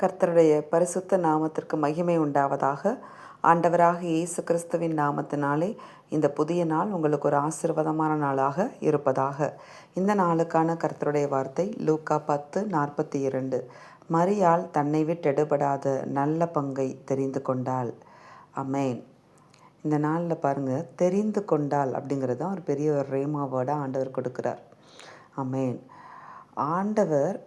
கர்த்தருடைய பரிசுத்த நாமத்திற்கு மகிமை உண்டாவதாக. ஆண்டவராக இயேசு கிறிஸ்துவின் நாமத்தினாலே இந்த புதிய நாள் உங்களுக்கு ஒரு ஆசீர்வாதமான நாளாக இருப்பதாக. இந்த நாளுக்கான கர்த்தருடைய வார்த்தை லூக்கா 10:42. மரியாள் தன்னை விட்டெடுபடாத நல்ல பங்கை தெரிந்து கொண்டாள். அமேன். இந்த நாளில் பாருங்கள், தெரிந்து கொண்டாள் அப்படிங்கிறது தான் ஒரு பெரிய ஒரு ரேமா வேர்டாக ஆண்டவர் கொடுக்குறார். அமேன். ஆண்டவர்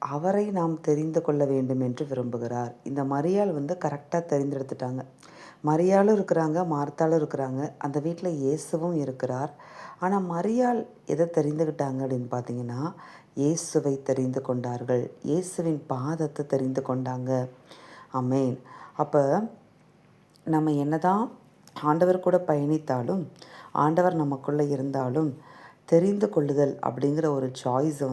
அவரை நாம் தெரிந்து கொள்ள வேண்டும் என்று விரும்புகிறார். இந்த மரியாள் கரெக்டாக தெரிந்தெடுத்துட்டாங்க. மரியாளும் இருக்கிறாங்க, மார்த்தாலும் இருக்கிறாங்க, அந்த வீட்டில் இயேசுவும் இருக்கிறார். ஆனால் மரியாள் எதை தெரிந்துக்கிட்டாங்க அப்படின்னு பார்த்தீங்கன்னா, இயேசுவை தெரிந்து கொண்டார்கள். இயேசுவின் பாதத்தை தெரிந்து கொண்டாங்க. அமேன். அப்போ நம்ம என்னதான் ஆண்டவர் கூட பயணித்தாலும், ஆண்டவர் நமக்குள்ளே இருந்தாலும், தெரிந்து கொள்ளுதல் அப்படிங்கிற ஒரு சாய்ஸை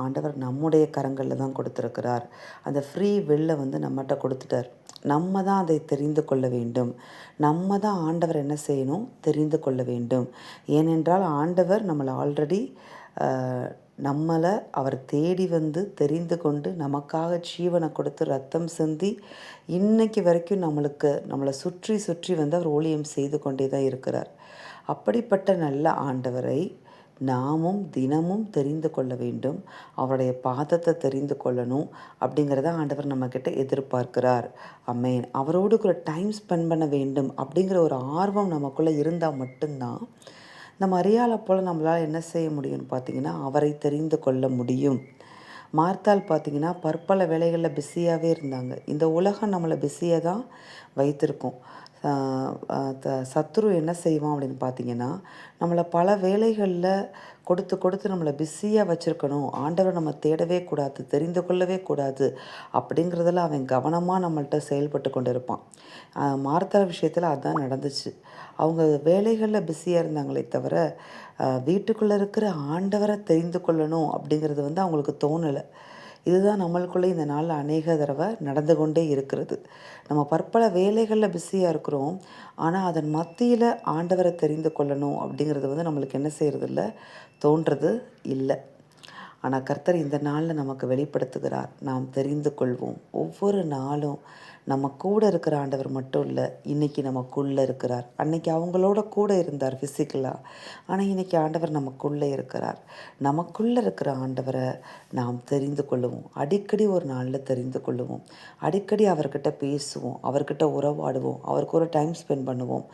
ஆண்டவர் நம்முடைய கரங்களில் தான் கொடுத்துருக்கிறார். அந்த ஃப்ரீ வில்லை நம்மகிட்ட கொடுத்துட்டார். நம்ம தான் அதை தெரிந்து கொள்ள வேண்டும். நம்ம தான் ஆண்டவர் என்ன செய்யணும், தெரிந்து கொள்ள வேண்டும். ஏனென்றால் ஆண்டவர் நம்மளை ஆல்ரெடி நம்மளை அவர் தேடி தெரிந்து கொண்டு நமக்காக ஜீவனை கொடுத்து ரத்தம் சிந்தி இன்னைக்கு வரைக்கும் நம்மளை சுற்றி சுற்றி அவர் ஊழியம் செய்து கொண்டே தான் இருக்கிறார். அப்படிப்பட்ட நல்ல ஆண்டவரை நாமும் தினமும் தெரிந்து கொள்ள வேண்டும். அவருடைய பாதத்தை தெரிந்து கொள்ளணும் அப்படிங்கிறத ஆண்டவர் நம்மக்கிட்ட எதிர்பார்க்கிறார். அமேன். அவரோடு கூட டைம் ஸ்பெண்ட் பண்ண வேண்டும் அப்படிங்கிற ஒரு ஆர்வம் நமக்குள்ளே இருந்தால் மட்டும்தான் இந்த மரியாளை போல் நம்மளால் என்ன செய்ய முடியும்னு பார்த்திங்கன்னா, அவரை தெரிந்து கொள்ள முடியும். மார்த்தாள் பார்த்திங்கன்னா பற்பல வேலைகளில் பிஸியாகவே இருந்தாங்க. இந்த உலகம் நம்மளை பிஸியாக தான் வைத்திருக்கோம். சத்துரு என்ன செய்வான் அப்படின்னு பார்த்திங்கன்னா, நம்மளை பல வேலைகளில் கொடுத்து நம்மளை பிஸியாக வச்சுருக்கணும். ஆண்டவரை நம்ம தேடவே கூடாது, தெரிந்து கொள்ளவே கூடாது அப்படிங்கிறதுல அவன் கவனமாக நம்மள்கிட்ட செயல்பட்டு கொண்டு இருப்பான். மார்த்தாள் விஷயத்தில் அதுதான் நடந்துச்சு. அவங்க வேலைகளில் பிஸியாக இருந்தாங்களே தவிர வீட்டுக்குள்ளே இருக்கிற ஆண்டவரை தெரிந்து கொள்ளணும் அப்படிங்கிறது அவங்களுக்கு தோணலை. இதுதான் நம்மளுக்குள்ளே இந்த நாளில் அநேக தடவை நடந்து கொண்டே இருக்கிறது. நம்ம பற்பல வேலைகளில் பிஸியாக இருக்கிறோம், ஆனால் அதன் மத்தியில் ஆண்டவரை தெரிந்து கொள்ளணும் அப்படிங்கிறது நம்மளுக்கு என்ன செய்கிறதில்ல, தோன்றது இல்லை. ஆனால் கர்த்தர் இந்த நாளில் நமக்கு வெளிப்படுத்துகிறார். நாம் தெரிந்து கொள்வோம். ஒவ்வொரு நாளும் நம்ம கூட இருக்கிற ஆண்டவர் மட்டும் இல்லை, இன்றைக்கி நமக்குள்ளே இருக்கிறார். அன்றைக்கி அவங்களோட கூட இருந்தார் ஃபிசிக்கலாக, ஆனால் இன்றைக்கி ஆண்டவர் நமக்குள்ளே இருக்கிறார். நமக்குள்ளே இருக்கிற ஆண்டவரை நாம் தெரிந்து கொள்ளுவோம். அடிக்கடி ஒரு நாளில் தெரிந்து கொள்ளுவோம். அடிக்கடி அவர்கிட்ட பேசுவோம், அவர்கிட்ட உறவாடுவோம், அவருக்கு ஒரு டைம் ஸ்பெண்ட் பண்ணுவோம்.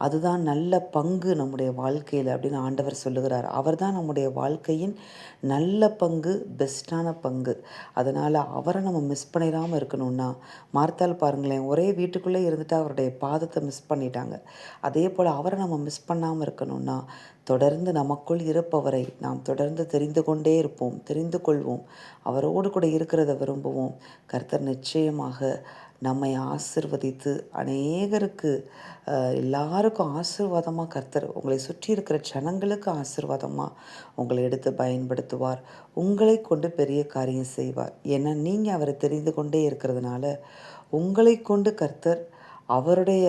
அதுதான் நல்ல பங்கு நம்முடைய வாழ்க்கையில் அப்படின்னு ஆண்டவர் சொல்லுகிறார். அவர் தான் நம்முடைய வாழ்க்கையின் நல்ல பங்கு, பெஸ்ட்டான பங்கு. அதனால் அவரை நம்ம மிஸ் பண்ணிடாமல் இருக்கணும்னா, மார்த்தாள் பாருங்களேன், ஒரே வீட்டுக்குள்ளே இருந்துட்டு அவருடைய பாதத்தை மிஸ் பண்ணிட்டாங்க. அதே போல் அவரை நம்ம மிஸ் பண்ணாமல் இருக்கணும்னா, தொடர்ந்து நமக்குள் இருப்பவரை நாம் தொடர்ந்து தெரிந்து கொண்டே இருப்போம், தெரிந்து கொள்வோம், அவரோடு கூட இருக்கிறத விரும்புவோம். கர்த்தர் நிச்சயமாக நம்மை ஆசிர்வதித்து அநேகருக்கு எல்லாருக்கும் ஆசீர்வாதமாக கர்த்தர் உங்களை சுற்றி இருக்கிற ஜனங்களுக்கு ஆசீர்வாதமாக உங்களை எடுத்து பயன்படுத்துவார். உங்களை கொண்டு பெரிய காரியம் செய்வார். ஏன்னா நீங்கள் அவரை தெரிந்து கொண்டே இருக்கிறதுனால உங்களை கொண்டு கர்த்தர் அவருடைய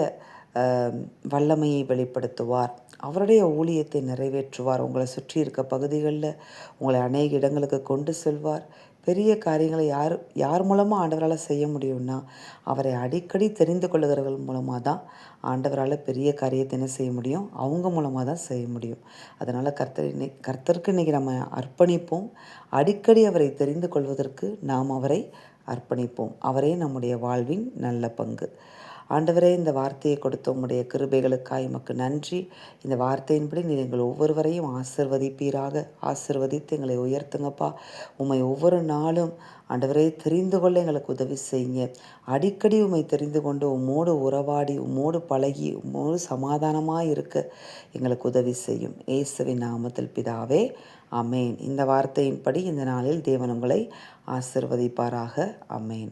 வல்லமையை வெளிப்படுத்துவார். அவருடைய ஊழியத்தை நிறைவேற்றுவார். உங்களை சுற்றி இருக்க பகுதிகளில் உங்களை அநேக இடங்களுக்கு கொண்டு செல்வார். பெரிய காரியங்களை யார் மூலமாக ஆண்டவரால் செய்ய முடியும்னா, அவரை அடிக்கடி தெரிந்து கொள்ளுகிறவர்கள் மூலமாக தான் ஆண்டவரால் பெரிய காரியத்தை என்ன செய்ய முடியும், அவங்க மூலமாக தான் செய்ய முடியும். அதனால் கர்த்தருக்கு இன்றைக்கி நம்ம அர்ப்பணிப்போம். அடிக்கடி அவரை தெரிந்து கொள்வதற்கு நாம் அவரை அர்ப்பணிப்போம். அவரே நம்முடைய வாழ்வின் நல்ல பங்கு. ஆண்டவரே, இந்த வார்த்தையை கொடுத்த உம்முடைய கிருபைகளுக்காய் எமக்கு நன்றி. இந்த வார்த்தையின்படி நீங்கள் ஒவ்வொருவரையும் ஆசிர்வதிப்பீராக. ஆசிர்வதித்து எங்களை உயர்த்துங்கப்பா. உம்மை ஒவ்வொரு நாளும் ஆண்டவரே தெரிந்து கொள்ள எங்களுக்கு உதவி செய்யுங்க. அடிக்கடி உம்மை தெரிந்து கொண்டு உம்மோடு உறவாடி, உம்மோடு பழகி, உம்மோடு சமாதானமாக இருக்க எங்களுக்கு உதவி செய்யும். இயேசுவின் நாமத்தில் பிதாவே, ஆமேன். இந்த வார்த்தையின்படி இந்த நாளில் தேவன் உங்களை ஆசிர்வதிப்பாராக. ஆமேன்.